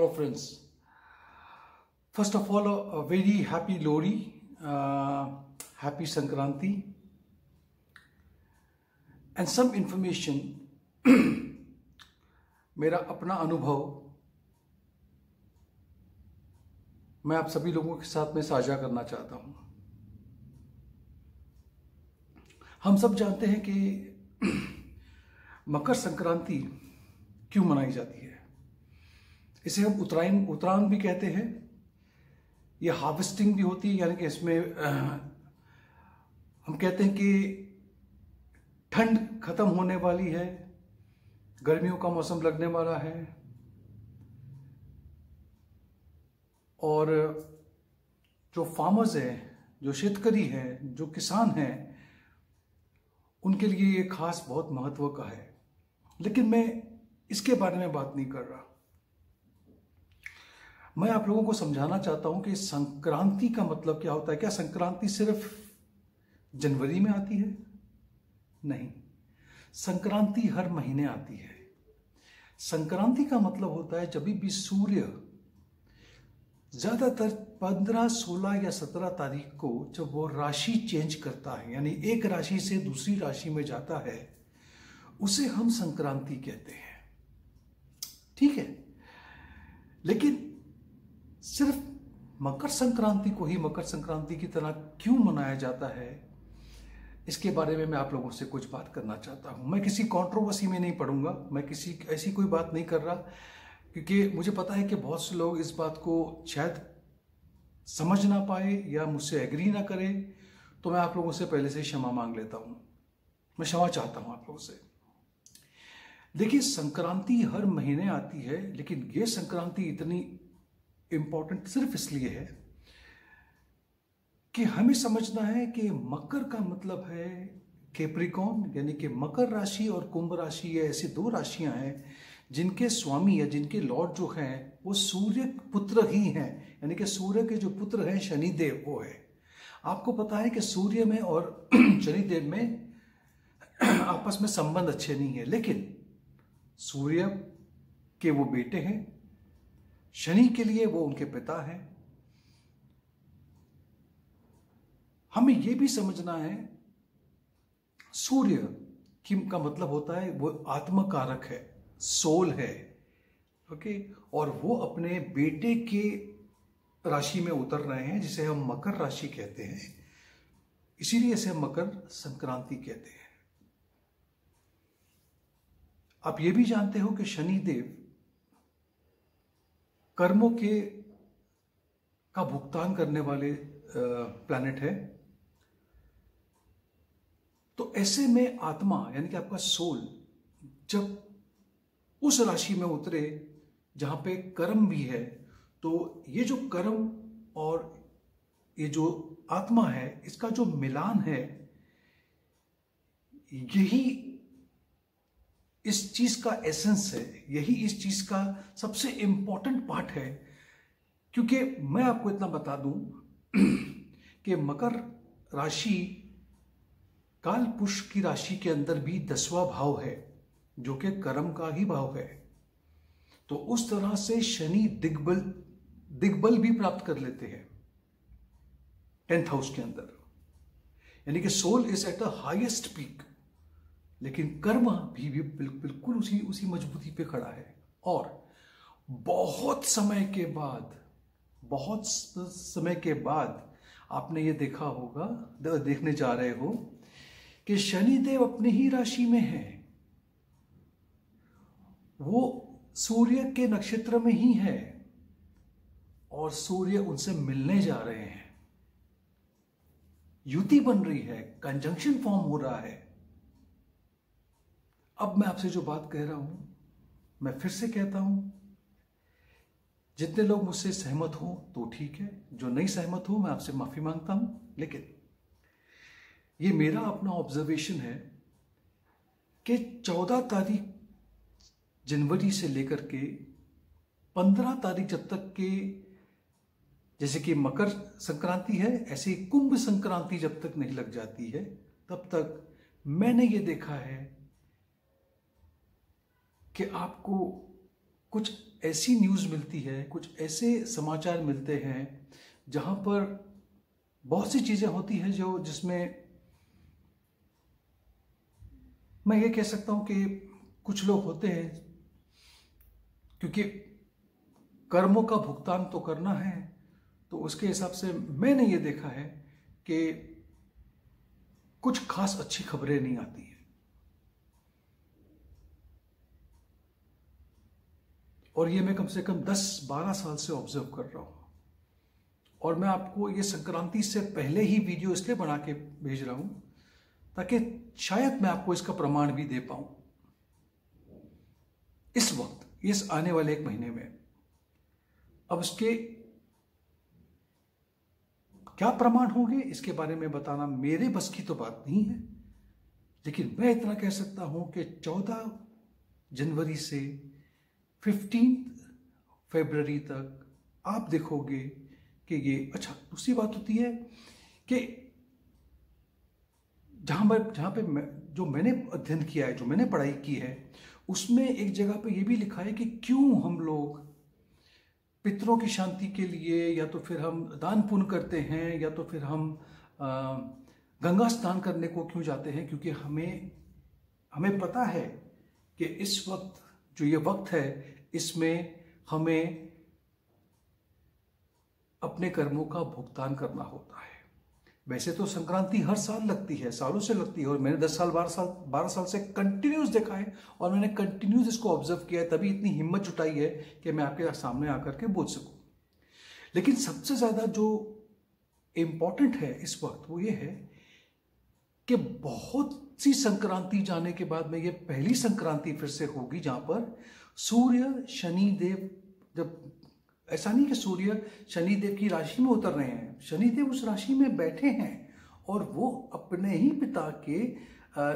Hello friends. First of all, a very happy Lohri, happy Sankranti, and some information. मेरा अपना अनुभव मैं आप सभी लोगों के साथ में साझा करना चाहता हूं। हम सब जानते हैं कि मकर संक्रांति क्यों मनाई जाती है। इसे हम उत्तरायण भी कहते हैं। ये हार्वेस्टिंग भी होती है, यानी कि इसमें हम कहते हैं कि ठंड खत्म होने वाली है, गर्मियों का मौसम लगने वाला है, और जो फार्मर्स हैं, जो शेतकरी हैं, जो किसान हैं, उनके लिए ये खास बहुत महत्व का है। लेकिन मैं इसके बारे में बात नहीं कर रहा। मैं आप लोगों को समझाना चाहता हूं कि संक्रांति का मतलब क्या होता है। क्या संक्रांति सिर्फ जनवरी में आती है? नहीं, संक्रांति हर महीने आती है। संक्रांति का मतलब होता है जब भी सूर्य ज्यादातर 15, 16 या 17 तारीख को जब वो राशि चेंज करता है, यानी एक राशि से दूसरी राशि में जाता है, उसे हम संक्रांति कहते हैं। ठीक है, लेकिन सिर्फ मकर संक्रांति को ही मकर संक्रांति की तरह क्यों मनाया जाता है, इसके बारे में मैं आप लोगों से कुछ बात करना चाहता हूं। मैं किसी कंट्रोवर्सी में नहीं पड़ूंगा, मैं किसी ऐसी कोई बात नहीं कर रहा, क्योंकि मुझे पता है कि बहुत से लोग इस बात को शायद समझ ना पाए या मुझसे एग्री ना करें। तो मैं आप लोगों से पहले से क्षमा मांग लेता हूं, मैं क्षमा चाहता हूं आप लोगों से। देखिए, संक्रांति हर महीने आती है, लेकिन ये संक्रांति इतनी इंपॉर्टेंट सिर्फ इसलिए है कि हमें समझना है कि मकर का मतलब है कैप्रिकॉर्न, यानी कि मकर राशि और कुंभ राशि, ये ऐसी दो राशियां हैं जिनके स्वामी या जिनके लॉर्ड जो हैं वो सूर्य पुत्र ही हैं, यानी कि सूर्य के जो पुत्र हैं शनिदेव वो है। आपको पता है कि सूर्य में और शनिदेव में आपस में संबंध अच्छे नहीं है, लेकिन सूर्य के वो बेटे हैं, शनि के लिए वो उनके पिता हैं। हमें यह भी समझना है, सूर्य का मतलब होता है वो आत्मकारक है, सोल है, ओके, और वो अपने बेटे के राशि में उतर रहे हैं, जिसे हम मकर राशि कहते हैं, इसीलिए इसे हम मकर संक्रांति कहते हैं। आप ये भी जानते हो कि शनिदेव कर्मों का भुगतान करने वाले प्लैनेट है। तो ऐसे में आत्मा, यानी कि आपका सोल, जब उस राशि में उतरे जहां पे कर्म भी है, तो ये जो कर्म और ये जो आत्मा है, इसका जो मिलान है, यही इस चीज का एसेंस है, यही इस चीज का सबसे इंपॉर्टेंट पार्ट है। क्योंकि मैं आपको इतना बता दूं कि मकर राशि काल पुरुष की राशि के अंदर भी 10वां भाव है, जो कि कर्म का ही भाव है। तो उस तरह से शनि दिग्बल भी प्राप्त कर लेते हैं 10th हाउस के अंदर, यानी कि soul is at the highest peak, लेकिन कर्म भी बिल्कुल उसी मजबूती पे खड़ा है। और बहुत समय के बाद आपने ये देखा होगा, देखने जा रहे हो कि शनिदेव अपने ही राशि में है, वो सूर्य के नक्षत्र में ही है, और सूर्य उनसे मिलने जा रहे हैं, युति बन रही है, कंजंक्शन फॉर्म हो रहा है। अब मैं आपसे जो बात कह रहा हूं, मैं फिर से कहता हूं, जितने लोग मुझसे सहमत हो तो ठीक है, जो नहीं सहमत हो मैं आपसे माफी मांगता हूं। लेकिन ये मेरा अपना ऑब्जर्वेशन है कि 14 तारीख जनवरी से लेकर के 15 तारीख जब तक के, जैसे कि मकर संक्रांति है, ऐसे ही कुंभ संक्रांति जब तक नहीं लग जाती है, तब तक मैंने ये देखा है कि आपको कुछ ऐसी न्यूज़ मिलती है, कुछ ऐसे समाचार मिलते हैं जहां पर बहुत सी चीज़ें होती हैं जिसमें मैं ये कह सकता हूं कि कुछ लोग होते हैं, क्योंकि कर्मों का भुगतान तो करना है, तो उसके हिसाब से मैंने ये देखा है कि कुछ खास अच्छी खबरें नहीं आती हैं। और ये मैं कम से कम 10-12 साल से ऑब्जर्व कर रहा हूं। और मैं आपको ये संक्रांति से पहले ही वीडियो इसलिए बना के भेज रहा हूं ताकि शायद मैं आपको इसका प्रमाण भी दे पाऊं इस वक्त, इस आने वाले 1 महीने में। अब इसके क्या प्रमाण होंगे इसके बारे में बताना मेरे बस की तो बात नहीं है, लेकिन मैं इतना कह सकता हूं कि 14 जनवरी से 15 फरवरी तक आप देखोगे कि ये अच्छा। दूसरी बात होती है कि जहां पे जो मैंने अध्ययन किया है, जो मैंने पढ़ाई की है, उसमें एक जगह पे ये भी लिखा है कि क्यों हम लोग पितरों की शांति के लिए या तो फिर हम दान पुण्य करते हैं या तो फिर हम गंगा स्नान करने को क्यों जाते हैं, क्योंकि हमें पता है कि इस वक्त जो ये वक्त है इसमें हमें अपने कर्मों का भुगतान करना होता है। वैसे तो संक्रांति हर साल लगती है, सालों से लगती है, और मैंने 10 साल 12 साल से कंटिन्यूस देखा है और मैंने कंटिन्यूस इसको ऑब्जर्व किया है, तभी इतनी हिम्मत जुटाई है कि मैं आपके सामने आकर के बोल सकूं। लेकिन सबसे ज्यादा जो इंपॉर्टेंट है इस वक्त वो ये है कि बहुत सी संक्रांति जाने के बाद में ये पहली संक्रांति फिर से होगी जहां पर सूर्य शनिदेव, जब ऐसा नहीं कि सूर्य शनिदेव की राशि में उतर रहे हैं, शनिदेव उस राशि में बैठे हैं और वो अपने ही पिता के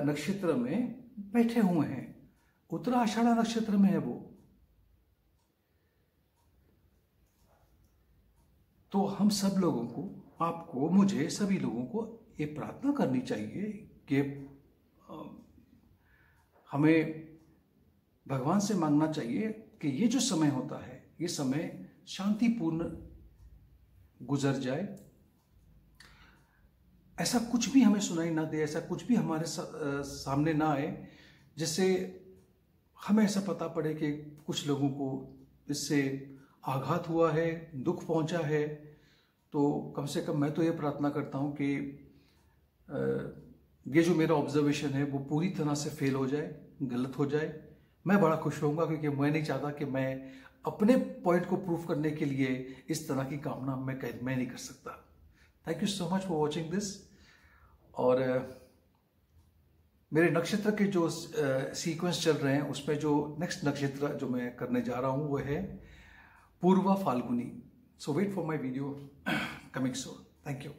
नक्षत्र में बैठे हुए हैं। उत्तरा आषाढ़ा नक्षत्र में है वो। तो हम सब लोगों को, आपको, मुझे, सभी लोगों को ये प्रार्थना करनी चाहिए कि हमें भगवान से मांगना चाहिए कि ये जो समय होता है ये समय शांतिपूर्ण गुजर जाए, ऐसा कुछ भी हमें सुनाई ना दे, ऐसा कुछ भी हमारे सामने ना आए जिससे हमें ऐसा पता पड़े कि कुछ लोगों को इससे आघात हुआ है, दुख पहुंचा है। तो कम से कम मैं तो ये प्रार्थना करता हूं कि ये जो मेरा ऑब्जर्वेशन है वो पूरी तरह से फेल हो जाए, गलत हो जाए। मैं बड़ा खुश होऊंगा, क्योंकि मैं नहीं चाहता कि मैं अपने पॉइंट को प्रूव करने के लिए इस तरह की कामना मैं नहीं कर सकता। Thank you so much for watching this. और मेरे नक्षत्र के जो सीक्वेंस चल रहे हैं उसमें जो नेक्स्ट नक्षत्र जो मैं करने जा रहा हूं वो है Purva Phalguni. So wait for my video coming soon. Thank you.